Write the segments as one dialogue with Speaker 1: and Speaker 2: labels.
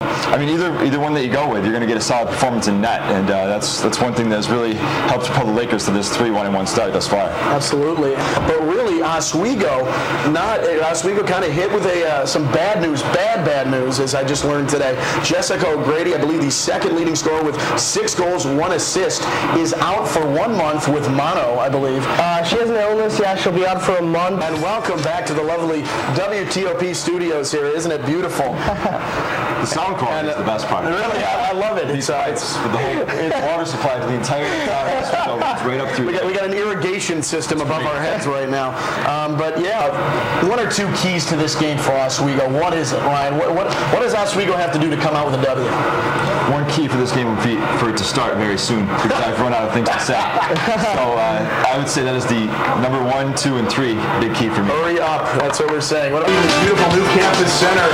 Speaker 1: I mean, either one that you go with, you're going to get a solid performance in net, and that's one thing that's really helped propel the Lakers to this 3-1-1 start thus far.
Speaker 2: Absolutely, but really, Oswego kind of hit with some bad news, as I just learned today. Jessica O'Grady, I believe the second leading scorer with 6 goals, 1 assist, is out for 1 month with mono, I believe.
Speaker 3: She has an illness. Yeah, she'll be out for a month.
Speaker 2: And welcome back to the lovely WTOP studios here. Isn't it beautiful?
Speaker 1: The sound quality is the best part.
Speaker 2: Really, I love it.
Speaker 1: It's the whole water supply to the entire it's right up through.
Speaker 2: We got an irrigation system above our heads right now. But yeah, 1 or 2 keys to this game for Oswego. What is it, Ryan? What does Oswego have to do to come out with a W?
Speaker 1: One key for this game would be for it to start very soon, because I've run out of things to say. So I would say that is the number 1, 2, and 3 big key for me.
Speaker 2: Hurry up. That's what we're saying. What about this beautiful new campus center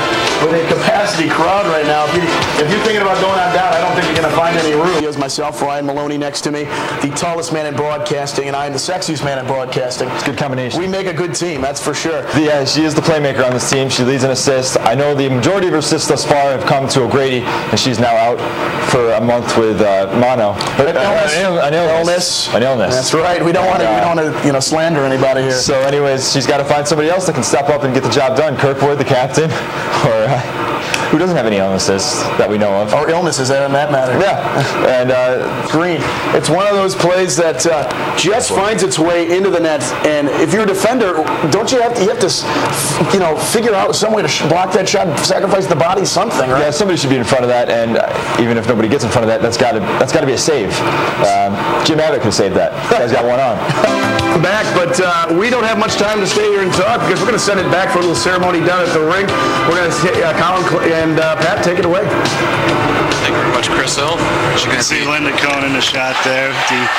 Speaker 2: with a capacity crowd right now? If you're thinking about going on down, I don't think you're going to find any room. Here's myself, Ryan Maloney, next to me, the tallest man in broadcasting, and I am the sexiest man in broadcasting.
Speaker 1: It's a good combination.
Speaker 2: We make a good team, that's for sure.
Speaker 1: Yeah, she is the playmaker on this team. She leads in assists. I know the majority of her assists thus far have come to O'Grady, and she's now out for a month with mono. But an illness.
Speaker 2: That's right. We don't want to slander anybody here.
Speaker 1: So, anyways, she's got to find somebody else that can step up and get the job done. Kirkwood, the captain, or who doesn't have any illnesses that we know of.
Speaker 2: Or illnesses, that matter.
Speaker 1: Yeah. And
Speaker 2: Green. It's one of those plays that just finds its way into the net. And if you're a defender, don't you have to figure out some way to block that shot, sacrifice the body, something, right?
Speaker 1: Yeah, somebody should be in front of that. And even if nobody gets in front of that, that's got to be a save. Jim Abbott could save that. He's got one on.
Speaker 2: Back, but we don't have much time to stay here and talk because we're going to send it back for a little ceremony down at the rink. We're going to Colin and Pat, take it away.
Speaker 4: Thank you very much, Chris Hill. As you can see,
Speaker 5: Linda Cohn in the shot there. The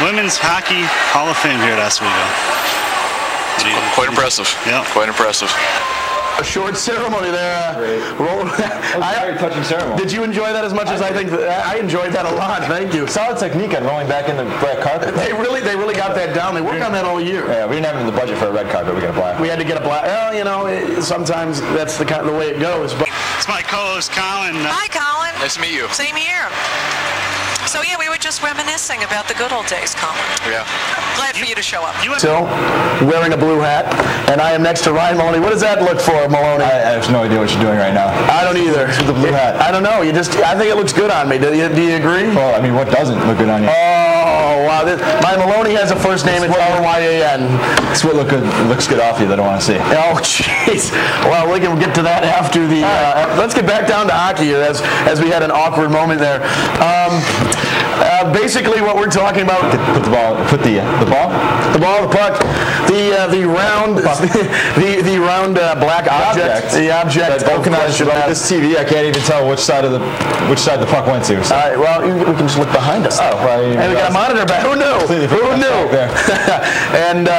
Speaker 5: Women's Hockey Hall of Fame here at Oswego.
Speaker 4: Quite impressive. Yeah, quite impressive.
Speaker 2: A short ceremony there.
Speaker 1: That was a very touching ceremony.
Speaker 2: Did you enjoy that as much as I think? I enjoyed that a lot. Thank you.
Speaker 1: Solid technique on rolling back in the black carpet.
Speaker 2: They really got that down. They work on that all year.
Speaker 1: Yeah, we didn't have it in the budget for a red carpet. We got a black.
Speaker 2: We had to get a black. Well, sometimes that's the way it goes. But
Speaker 5: it's my co-host Colin.
Speaker 6: Hi, Colin.
Speaker 4: Nice to meet you.
Speaker 6: Same here. So yeah, we were just reminiscing about the good old days, Colin.
Speaker 4: Yeah.
Speaker 6: Glad for you to show up.
Speaker 2: Still wearing a blue hat, and I am next to Ryan Maloney. What does that look for, Maloney?
Speaker 1: I have no idea what you're doing right now.
Speaker 2: I don't either.
Speaker 1: With the blue hat.
Speaker 2: I don't know. I think it looks good on me. Do you agree?
Speaker 1: Well, I mean, what doesn't look good on you?
Speaker 2: Oh, wow. My Maloney has a first name. It's Ryan.
Speaker 1: It's what looks good off you that I want to see.
Speaker 2: Oh, jeez. Well, we can get to that after the. Let's get back down to hockey here, as we had an awkward moment there. Basically, what we're talking about.
Speaker 1: Put the puck,
Speaker 2: the round, the round black object. The object.
Speaker 1: This TV, I can't even tell which side the puck went to. So.
Speaker 2: All right. Well, we can just look behind us.
Speaker 1: Oh, well,
Speaker 2: and we got a monitor back. Who knew? Who knew? And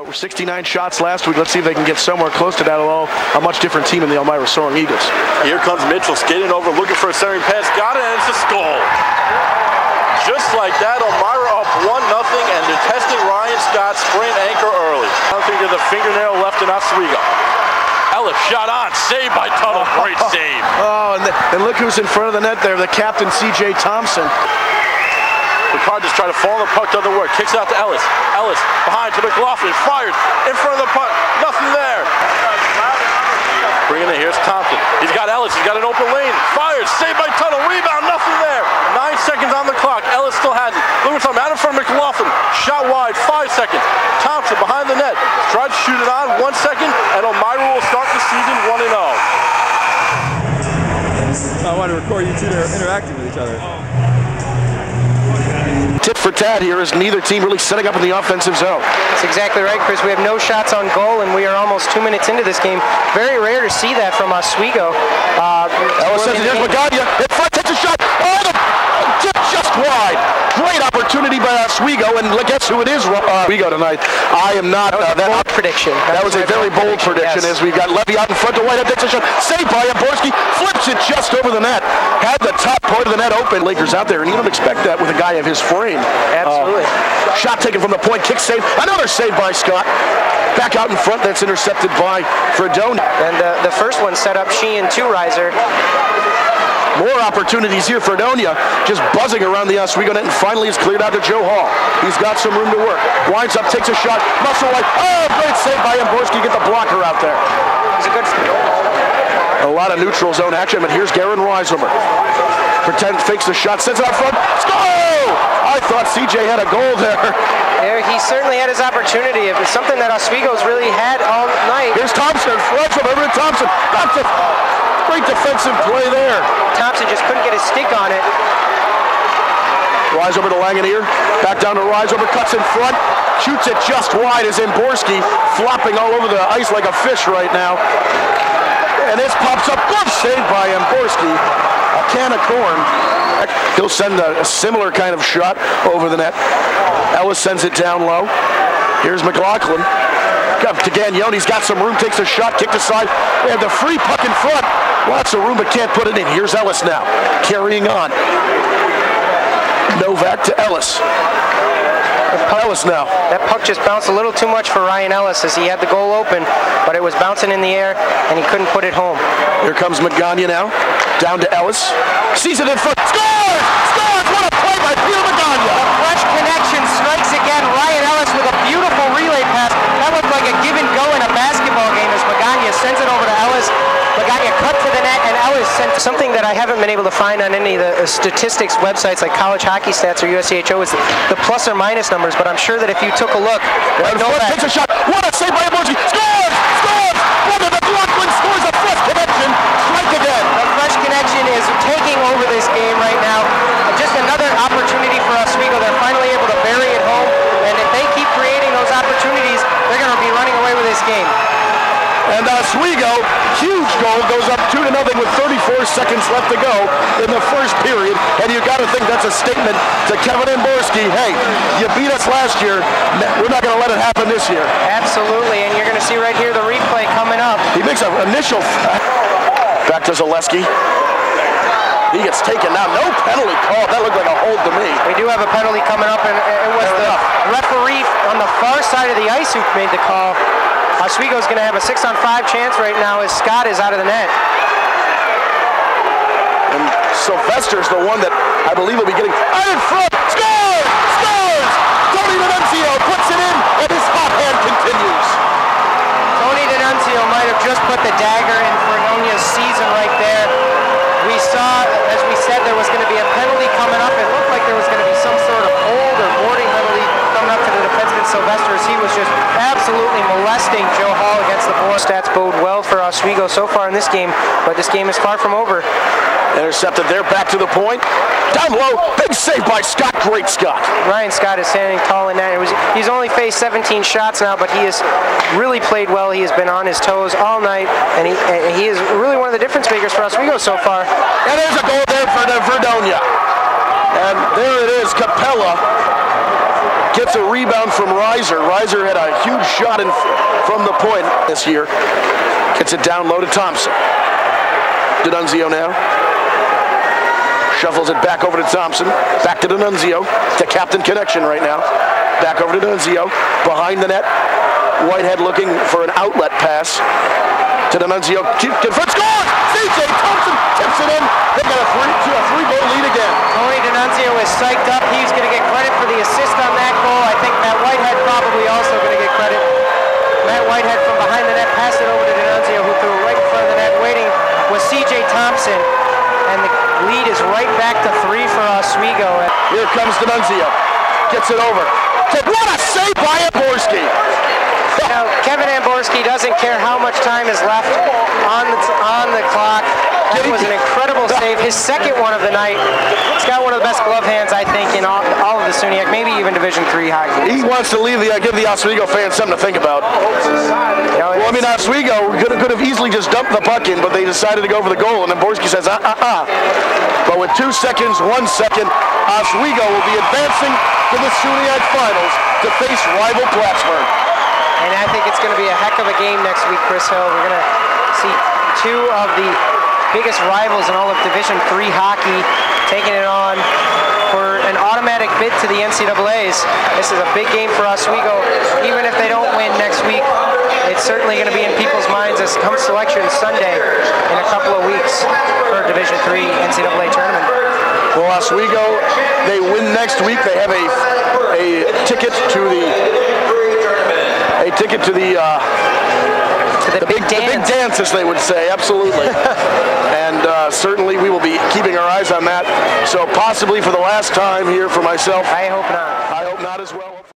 Speaker 2: we're 69 shots last week. Let's see if they can get somewhere close to that. Although a much different team in the Elmira Soaring Eagles.
Speaker 7: Here comes Mitchell skating over, looking for a centering pass. Got it, and it's a goal. Just like that, Elmira up 1-0, and they're testing Ryan Scott's sprained ankle early. I think there's a fingernail left in Oswego. Ellis shot on, saved by Tuttle. Great save.
Speaker 2: Oh, and look who's in front of the net there, the captain, C.J. Thompson.
Speaker 7: Ricard just tried to fall on the puck, doesn't work. Kicks out to Ellis. Ellis behind to McLaughlin, fires in front of the puck. Nothing there. Bringing it, here's Thompson. He's got Ellis, he's got an open lane. Fires, saved by Tuttle, rebound, nothing there. 9 seconds on the clock. Ellis still has it. Looking for out in front of McLaughlin. Shot wide, 5 seconds. Thompson behind the net. Tries to shoot it on, 1 second, and Elmira will start the season 1-0.
Speaker 1: I want to record you two interacting with each other.
Speaker 2: Tit for tat here is neither team really setting up in the offensive zone.
Speaker 3: That's exactly right, Chris. We have no shots on goal, and we are almost 2 minutes into this game. Very rare to see that from Oswego.
Speaker 2: Ellis says it is Magadia. In front, takes a shot. Oh, the tip just wide. Great opportunity by Oswego, and guess who it is, Oswego tonight. I am not.
Speaker 3: That was a bold prediction.
Speaker 2: That was a very bold prediction, yes. As we got Levy out in front to Whitehead, takes a shot. Saved by Jaborski, flips it just over the net. Had the top part of the net open. Lakers out there, and you don't expect that with a guy of his frame.
Speaker 3: Absolutely.
Speaker 2: Shot taken from the point, kick save. Another save by Scott. Back out in front, that's intercepted by Fredone.
Speaker 3: And the first one set up Sheehan 2-riser.
Speaker 2: More opportunities here for Fredonia, just buzzing around the Oswego net, and finally it's cleared out to Joe Hall. He's got some room to work. Winds up, takes a shot, Musselwhite. Oh, great save by Amborski. Get the blocker out there.
Speaker 3: He's a good.
Speaker 2: A lot of neutral zone action, but here's Garen Reiselmer. Fakes the shot, sends it out front. Score! I thought CJ had a goal there.
Speaker 3: Yeah, he certainly had his opportunity. It was something that Oswego's really had all night.
Speaker 2: Here's Thompson, flips him over to Thompson. That's a great defensive play there.
Speaker 3: Thompson just couldn't get his stick on it.
Speaker 2: Rise over to Langonier, back down to Rise over, cuts in front, shoots it just wide as Amborski flopping all over the ice like a fish right now. And this pops up, good save by Amborski. A can of corn. He'll send a similar kind of shot over the net. Ellis sends it down low. Here's McLaughlin. To Gagnoni's got some room, takes a shot, kicked aside. They have the free puck in front. Lots of room, but can't put it in. Here's Ellis now, carrying on. Novak to Ellis. Ellis now.
Speaker 3: That puck just bounced a little too much for Ryan Ellis as he had the goal open, but it was bouncing in the air and he couldn't put it home.
Speaker 2: Here comes Magana now, down to Ellis. Sees it in front. Scores! Scores! What a play by Peter Magana!
Speaker 3: A fresh connection strikes again. Ryan Ellis with a beautiful relay pass. That looked like a give and go in a basketball game as Magana sends it over to Ellis. Magana cut to the net, and Ellis sent something that I haven't been able to find on any of the statistics websites like College Hockey Stats or USCHO is the plus or minus numbers, but I'm sure that if you took a look,
Speaker 2: takes a shot. What a save by Amborski. Scores! Scores! One of the McLaughlin scores a fresh connection. Strike again.
Speaker 3: The fresh connection is taking over this game right now. Just another opportunity for Oswego. They're finally able to bury it home, and if they keep creating those opportunities, they're going to be running away with this game.
Speaker 2: And Oswego, huge goal, goes up 2-0 with 34 seconds left to go in the first period. And you got to think that's a statement to Kevin Amborski. Hey, you beat us last year. We're not going to let it happen this year.
Speaker 3: Absolutely, and you're going to see right here the replay coming up.
Speaker 2: He makes an initial. Back to Zaleski. He gets taken now. No penalty call. That looked like a hold to me.
Speaker 3: We do have a penalty coming up, and it was the referee on the far side of the ice who made the call. Oswego's going to have a 6-on-5 chance right now as Scott is out of the net.
Speaker 2: And Sylvester's the one that I believe will be getting out in front. Scores! Scores! Tony D'Annunzio puts it in, and his hot hand continues.
Speaker 3: Tony D'Annunzio might have just put the dagger in Fredonia's season right there. We saw, as we said, there was going to be a penalty coming up. It looked like there was going to be some sort of hold or boarding penalty coming up to the defenseman Sylvester as he was just absolutely molesting Joe Hall against the board. Stats bode well for Oswego so far in this game, but this game is far from over.
Speaker 2: Intercepted there, back to the point. Down low, big save by Scott. Great Scott.
Speaker 3: Ryan Scott is standing tall in that. He's only faced 17 shots now, but he has really played well. He has been on his toes all night, and he is really one of the difference makers for Oswego so far.
Speaker 2: And there's a goal there for the Fredonia. And there it is, Capella gets a rebound from Reiser. Reiser had a huge shot from the point this year. Gets it down low to Thompson. D'Annunzio now. Shuffles it back over to Thompson. Back to D'Annunzio. To captain connection right now. Back over to D'Annunzio. Behind the net. Whitehead looking for an outlet pass. To D'Annunzio. Confront, scores! CJ Thompson tips it in. They've got a 3-goal lead again.
Speaker 3: Tony D'Annunzio is psyched up. He's going to get credit for the assist on that goal. I think Matt Whitehead probably also going to get credit. Matt Whitehead from behind the net passed it over to D'Annunzio, who threw it right in front of the net. Waiting was CJ Thompson. And the lead is right back to 3 for Oswego.
Speaker 2: Here comes D'Annunzio. Gets it over. What a save by Amborski!
Speaker 3: Now, Kevin Amborski doesn't care how much time is left on the clock. That was an incredible save. His second one of the night. He's got one of the best glove hands, I think, in all of the SUNY, maybe even Division III hockey.
Speaker 2: He wants to give the Oswego fans something to think about. Well, I mean, Oswego could have easily just dumped the puck in, but they decided to go for the goal, and then Amborski says, But with 2 seconds, 1 second, Oswego will be advancing to the SUNY Finals to face rival Plattsburgh.
Speaker 3: And I think it's going to be a heck of a game next week, Chris Hill. We're going to see 2 of the biggest rivals in all of Division III hockey taking it on for an automatic bid to the NCAAs. This is a big game for Oswego. Even if they don't win next week, it's certainly going to be in people's minds as come Selection Sunday in a couple of weeks for Division III NCAA tournament.
Speaker 2: Well, Oswego, they win next week. They have a ticket to the
Speaker 3: the big
Speaker 2: dance, as they would say. Absolutely. And certainly we will be keeping our eyes on that. So possibly for the last time here for myself.
Speaker 3: I hope not.
Speaker 2: I hope not as well.